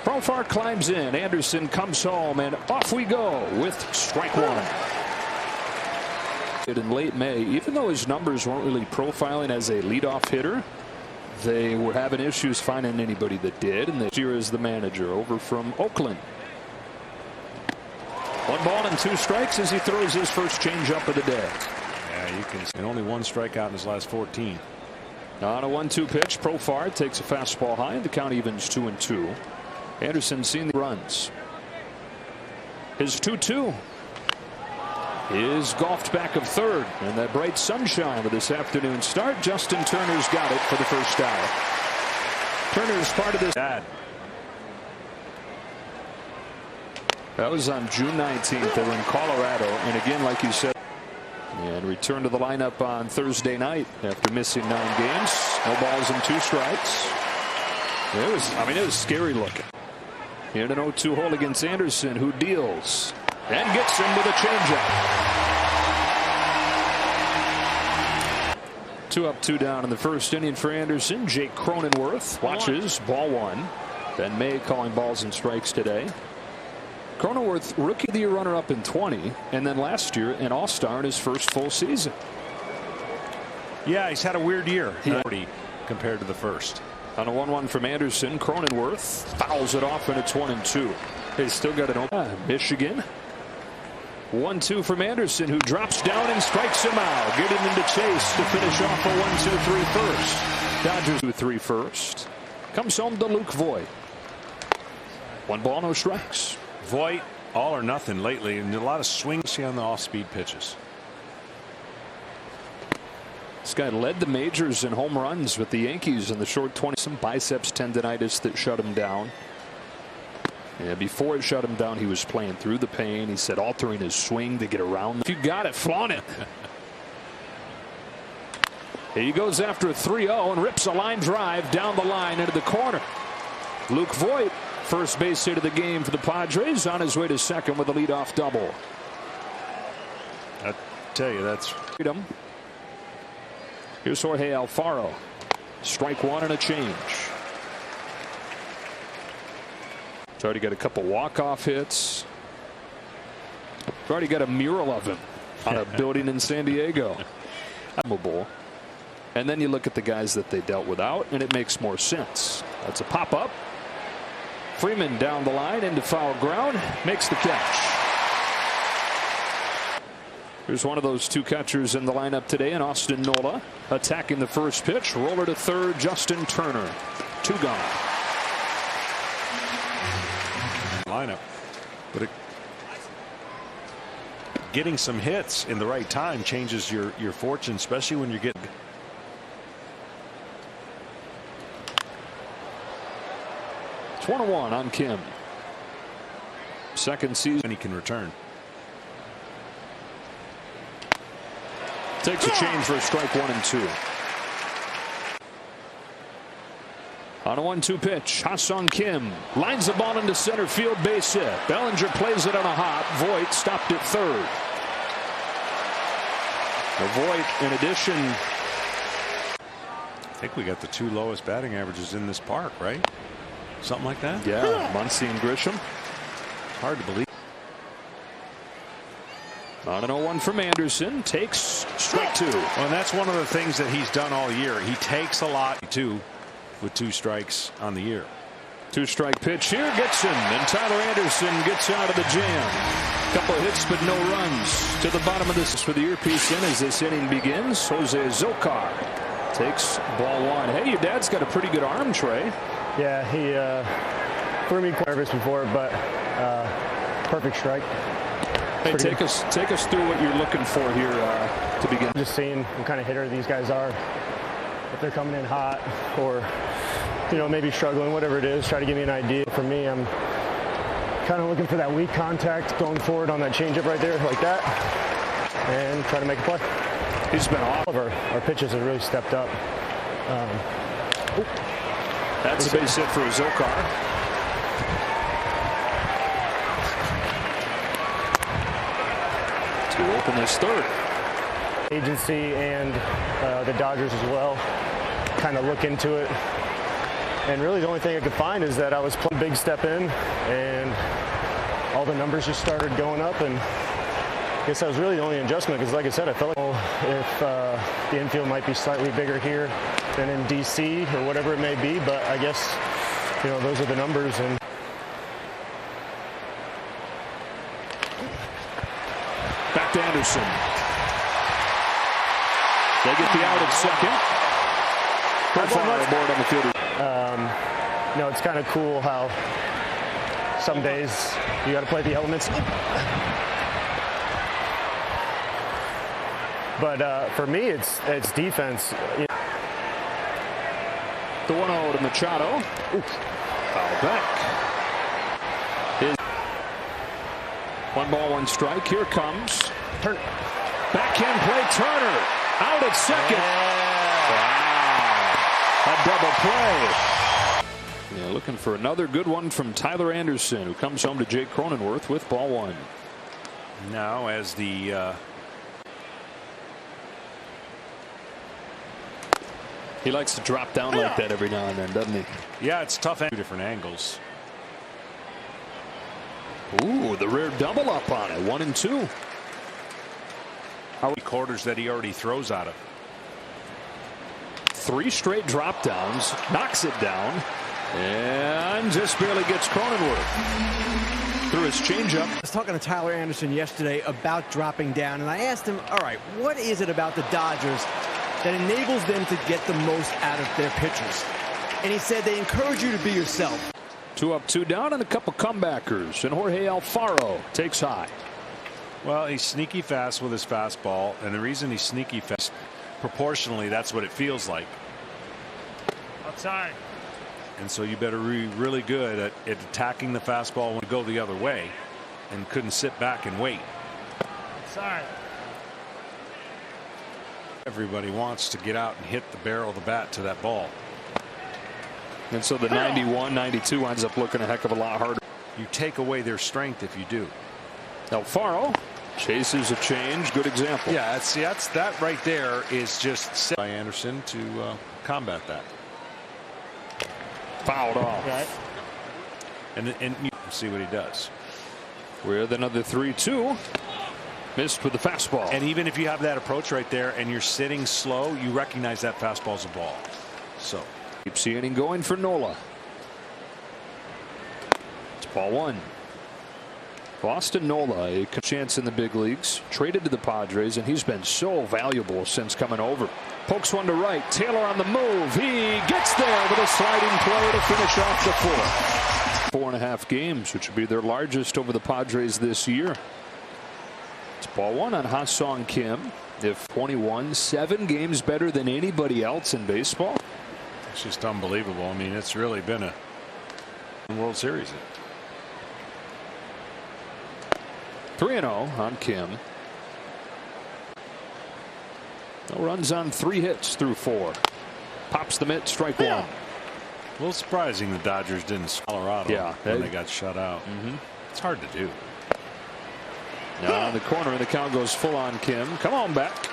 Profar climbs in. Anderson comes home, and off we go with strike one. In late May, even though his numbers weren't really profiling as a leadoff hitter, they were having issues finding anybody that did. And this year is the manager over from Oakland. 1 ball and 2 strikes as he throws his first changeup of the day. Yeah, you can see. And only 1 strikeout in his last 14. On a 1-2 pitch, Profar takes a fastball high, and the count evens 2-2. Anderson seen the runs. His 2-2 is golfed back of third, and that bright sunshine of this afternoon start. Justin Turner's got it for the first out. Turner's part of this. That was on June 19th. They were in Colorado, and again, like you said, and returned to the lineup on Thursday night after missing 9 games. No balls and 2 strikes. It was scary looking. In an 0-2 hole against Anderson, who deals and gets him with a changeup. 2 up, 2 down in the first inning for Anderson. Jake Cronenworth watches ball 1. Ben May calling balls and strikes today. Cronenworth, rookie of the year runner-up in 20, and then last year an all-star in his first full season. Yeah, he's had a weird year compared to the first. On a 1-1 from Anderson, Cronenworth fouls it off, and it's 1-2. They still got an open. Michigan. 1-2 from Anderson, who drops down and strikes him out. Getting into chase to finish off a 1-2-3 first. Dodgers 2-3 first. Comes home to Luke Voit. 1 ball, no strikes. Voit, all or nothing lately, and a lot of swings on the off-speed pitches. This guy led the majors in home runs with the Yankees in the short 20. Some biceps tendonitis that shut him down. Yeah, before it shut him down, he was playing through the pain. He said altering his swing to get around. If you got it, flaunt it. He goes after a 3-0 and rips a line drive down the line into the corner. Luke Voit, first base hit of the game for the Padres, on his way to second with a leadoff double. I tell you, that's freedom. Here's Jorge Alfaro. Strike 1 and a change. Already got a couple walk-off hits. Already got a mural of him on a building in San Diego. And then you look at the guys that they dealt without, and it makes more sense. That's a pop-up. Freeman down the line into foul ground, makes the catch. Here's one of those 2 catchers in the lineup today, and Austin Nola attacking the first pitch. Roller to third, Justin Turner. 2 gone. Lineup, but getting some hits in the right time changes your fortune, especially when you're getting. It's 1-1 on Kim. Second season he can return. Takes a change for a strike 1 and 2. On a 1-2 pitch, Ha-Sung Kim lines the ball into center field, base hit. Bellinger plays it on a hop. Voit stopped at third. Voit, in addition, I think we got the 2 lowest batting averages in this park, right? Something like that. Yeah, Muncy and Grisham. Hard to believe. On an 0-1 from Anderson, takes strike 2. Well, and that's one of the things that he's done all year. He takes a lot too, with 2 strikes on the year. 2-strike pitch here gets him, and Tyler Anderson gets out of the jam. Couple of hits, but no runs. To the bottom of this for the earpiece in as this inning begins. Jose Zokar takes ball 1. Hey, your dad's got a pretty good arm, Trey. Yeah, he threw me quite nervous before, but perfect strike. Hey, take us through what you're looking for here to begin. Just seeing what kind of hitter these guys are. If they're coming in hot or, maybe struggling, whatever it is, try to give me an idea. For me, I'm kind of looking for that weak contact going forward on that changeup right there, like that, and try to make a play. He's been off. Our pitches have really stepped up. That's a base hit for Zokar. To open this third. Agency and the Dodgers as well kind of look into it And really the only thing I could find is that I was playing big step in and all the numbers just started going up, and I guess that was really the only adjustment because like I said, I felt like if the infield might be slightly bigger here than in DC or whatever it may be, but I guess, you know, those are the numbers. And back to Anderson. They get the out at second. Profile board on the field. You know, it's kind of cool how some days you got to play the elements. But for me, it's defense. The 1-0 to Machado. Foul back. 1 ball, 1 strike. Here comes Turner. Backhand play. Turner out at second. Wow. A double play. Yeah, looking for another good one from Tyler Anderson, who comes home to Jake Cronenworth with ball 1. Now as the he likes to drop down like that every now and then, doesn't he? Yeah, it's tough at 2 different angles. Ooh, the rare double up on it. 1 and 2. How many quarters that he already throws out of? 3 straight drop downs, knocks it down, and just barely gets Cronenworth through his changeup. I was talking to Tyler Anderson yesterday about dropping down, and I asked him, all right, what is it about the Dodgers that enables them to get the most out of their pitchers? And he said they encourage you to be yourself. 2 up, 2 down, and a couple comebackers, and Jorge Alfaro takes high. Well, he's sneaky fast with his fastball, and the reason he's sneaky fast, proportionally, that's what it feels like. Outside. And so you better be really good at attacking the fastball when you go the other way, and couldn't sit back and wait. Outside. Everybody wants to get out and hit the barrel of the bat to that ball. And so the 91, 92 ends up looking a heck of a lot harder. You take away their strength if you do. Alfaro chases a change. Good example. Yeah, that's that right there is just set by Anderson to combat that. Fouled off. Right. And you see what he does. With another 3-2. Missed with the fastball. And even if you have that approach right there and you're sitting slow, you recognize that fastball's a ball. So keeps the inning going for Nola. It's ball 1. Austin Nola, a chance in the big leagues, traded to the Padres, and he's been so valuable since coming over. Pokes one to right. Taylor on the move. He gets there with a sliding play to finish off the 4th. 4.5 games, which would be their largest over the Padres this year. It's ball 1 on Ha-Sung Kim. If 21, 7 games better than anybody else in baseball. It's just unbelievable. I mean, it's really been a World Series. 3-0 on Kim. No runs on 3 hits through 4. Pops the mitt, strike 1. A little surprising the Dodgers didn't Colorado when they got shut out. It's hard to do. Now in the corner, and the count goes full on Kim. Come on back.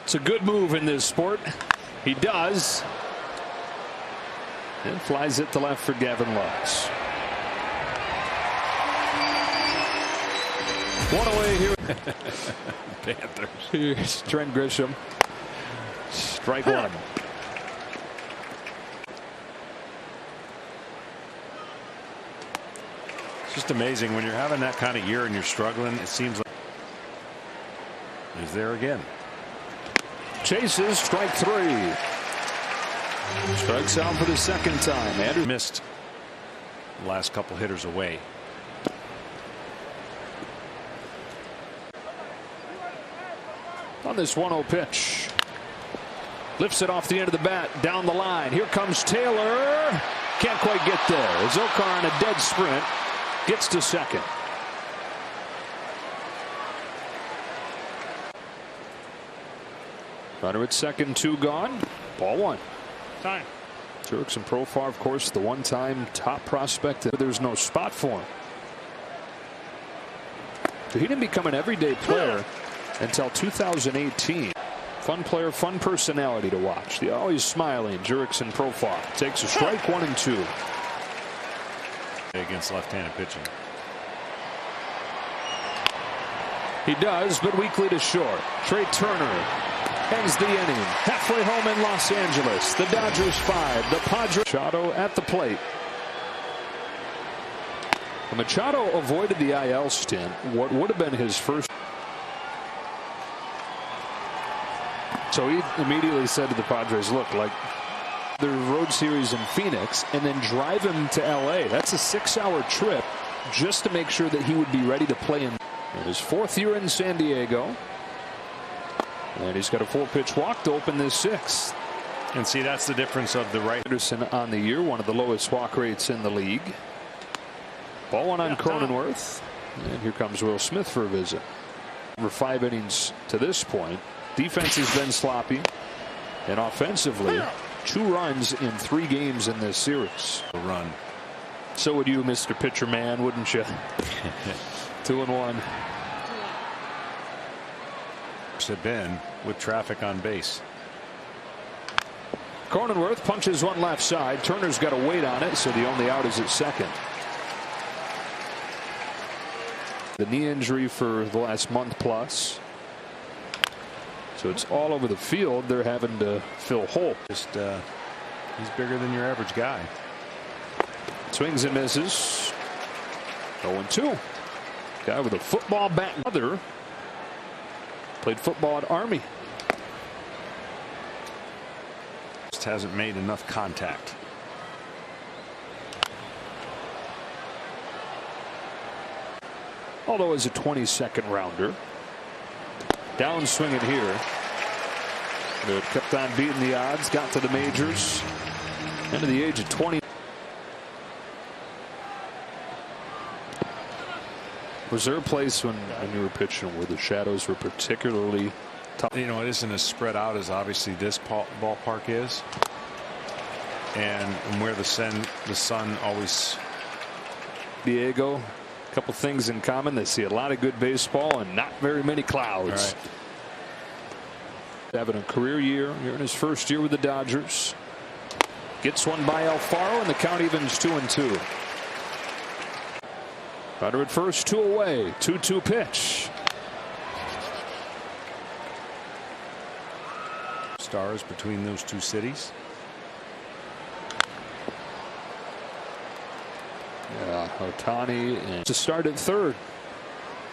It's a good move in this sport. He does. And flies it to left for Gavin Lux. 1 away here. Panthers. Here's Trent Grisham. Strike 1. It's just amazing when you're having that kind of year and you're struggling. It seems like he's there again. Chases, strike 3. Strikes out for the 2nd time. Andrew missed the last couple hitters away. On this 1-0 pitch. Lifts it off the end of the bat, down the line. Here comes Taylor. Can't quite get there. Zokar on a dead sprint gets to second. Runner at second, 2 gone. Ball 1. Time. Turks and Profar, of course, the one-time top prospect. There's no spot for him. So he didn't become an everyday player until 2018. Fun player, fun personality to watch. The always smiling Jurickson profile. Takes a strike, 1-2. Against left-handed pitching. He does, but weakly to short. Trey Turner ends the inning. Halfway home in Los Angeles. The Dodgers 5. The Padres. Machado at the plate. Machado avoided the IL stint. What would have been his first. So he immediately said to the Padres, look, like the road series in Phoenix and then drive him to LA. That's a 6-hour trip just to make sure that he would be ready to play in his 4th year in San Diego. And he's got a 4-pitch walk to open this 6th. And see, that's the difference of the right. Anderson on the year, one of the lowest walk rates in the league. Ball one on Cronenworth. And here comes Will Smith for a visit. Over 5 innings to this point. Defense has been sloppy. And offensively, 2 runs in 3 games in this series. A run. So would you, Mr. Pitcher Man, wouldn't you? 2-1. Have been with traffic on base. Cronenworth punches one left side. Turner's got to wait on it, so the only out is at second. The knee injury for the last month plus. So it's all over the field. They're having to fill hole. Just he's bigger than your average guy. Swings and misses. 0-2. Guy with a football bat. Mother played football at Army. Just hasn't made enough contact. Although as a 22nd rounder. Down swinging here. But kept on beating the odds. Got to the majors. End of the age of 20. Was there a place when you were pitching where the shadows were particularly tough? You know, it isn't as spread out as obviously this ballpark is. And where the sun always. Diego. A couple things in common. They see a lot of good baseball and not very many clouds. Right. Having a career year here in his 1st year with the Dodgers. Gets one by Alfaro and the count evens 2-2. Runner at first, 2 away. 2-2 pitch. Stars between those 2 cities. Yeah, Ohtani and to start at 3rd.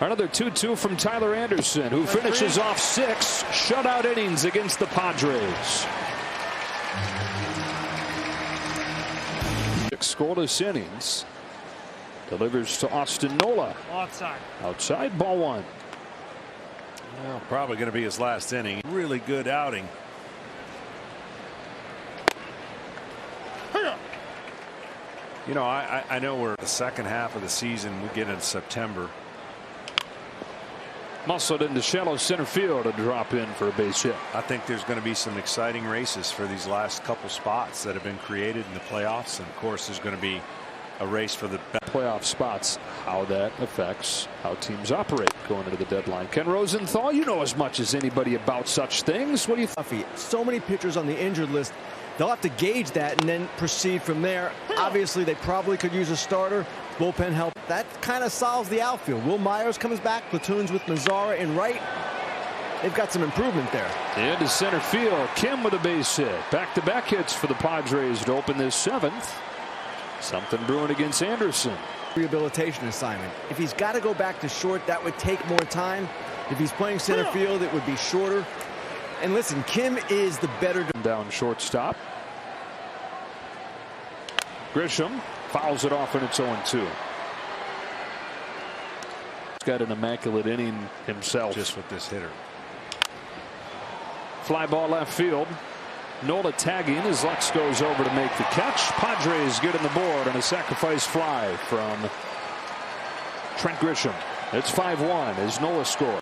Another 2-2 from Tyler Anderson, who finishes off 6 shutout innings against the Padres. 6 scoreless innings. Delivers to Austin Nola. Outside, ball 1. Well, probably going to be his last inning. Really good outing. You know, I know we're the second half of the season. We get in September. Muscled into shallow center field to drop in for a base hit. I think there's going to be some exciting races for these last couple spots that have been created in the playoffs. And of course, there's going to be a race for the playoff spots. How that affects how teams operate going into the deadline. Ken Rosenthal, you know as much as anybody about such things. What do you think? So many pitchers on the injured list. They'll have to gauge that and then proceed from there. Obviously, they probably could use a starter. Bullpen help. That kind of solves the outfield. Will Myers comes back, platoons with Mazzara in right. They've got some improvement there. Into center field. Kim with a base hit. Back-to-back hits for the Padres to open this 7th. Something brewing against Anderson. Rehabilitation assignment. If he's got to go back to short, that would take more time. If he's playing center field, it would be shorter. And listen, Kim is the better. Down shortstop. Grisham fouls it off and it's 0-2. He's got an immaculate inning himself. Just with this hitter. Fly ball left field. Nola tagging as Lux goes over to make the catch. Padres getting the board on a sacrifice fly from Trent Grisham. It's 5-1 as Nola scores.